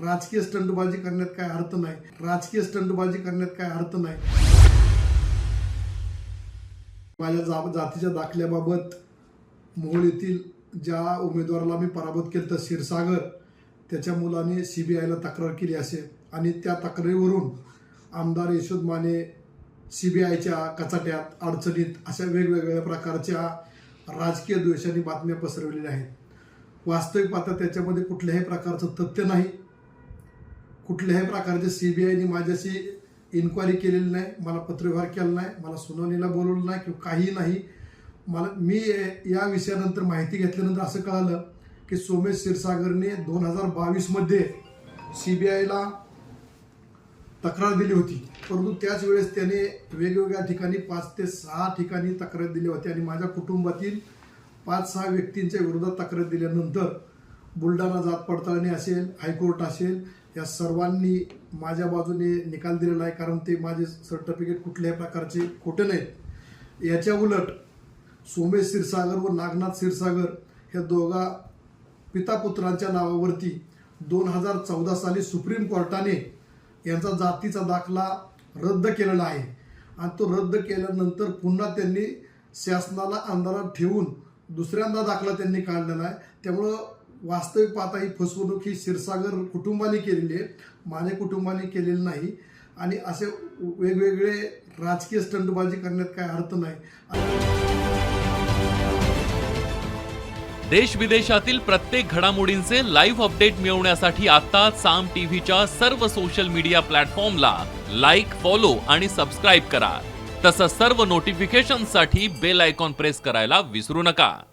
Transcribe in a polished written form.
राजकीय स्टंटबाजी करण्यात काय अर्थ नाही. राजकीय स्टंटबाजी करण्यात काय अर्थ नाही. माझ्या जातीच्या दाखल्याबाबत मोहोळ येथील ज्या उमेदवाराला मी पराभूत केलं तर क्षीरसागर, त्याच्या मुलाने CBIला तक्रार केली असेल आणि त्या तक्रारीवरून आमदार यशोद माने CBIच्या कचाट्यात अडचणीत अशा वेगवेगळ्या प्रकारच्या राजकीय द्वेषाने बातम्या पसरवलेल्या आहेत. वास्तविक पाहता त्याच्यामध्ये कुठल्याही प्रकारचं तथ्य नाही. कुठल्याही प्रकारचे CBIने माझ्याशी इन्क्वायरी केलेली नाही, मला पत्रव्यवहार केला नाही, मला सुनावणीला बोलवलं नाही किंवा काही नाही. मी या विषयानंतर माहिती घेतल्यानंतर असं कळालं की सोमेश क्षीरसागरने 2022 मध्ये CBIला तक्रार दिली होती, परंतु त्याच वेळेस त्याने वेगवेगळ्या ठिकाणी 5 ते 6 ठिकाणी तक्रार दिली होती आणि माझ्या कुटुंबातील 5-6 व्यक्तींच्या विरोधात तक्रार दिल्यानंतर बुलढाणा जात पडताळणी असेल, हायकोर्ट असेल, या सर्वांनी माझ्या बाजूने निकाल दिलेला आहे, कारण ते माझे सर्टिफिकेट कुठल्याही प्रकारचे खोटे नाहीत. याच्या उलट सोमेश क्षीरसागर व नागनाथ क्षीरसागर ह्या दोघा पितापुत्रांच्या नावावरती 2014 साली सुप्रीम कोर्टाने यांचा जातीचा दाखला रद्द केलेला आहे आणि तो रद्द केल्यानंतर पुन्हा त्यांनी शासनाला अंधारात ठेवून दुसऱ्यांदा दाखला त्यांनी काढलेला आहे. त्यामुळं वास्तविक पाहता ही फसवणूक ही क्षीरसागर कुटुंबाने केलेली आहे, माझ्या कुटुंबाने केलेली नाही. आणि असे वेगवेगळे राजकीय स्टंटबाजी करण्यात काय अर्थ नाही. देश विदेशातील प्रत्येक घडामोडींचे लाईव्ह अपडेट मिळवण्यासाठी आता साम टीव्हीच्या सर्व सोशल मीडिया प्लॅटफॉर्मला लाईक, फॉलो आणि सबस्क्राईब करा. तसंच सर्व नोटिफिकेशनसाठी बेल आयकॉन प्रेस करायला विसरू नका.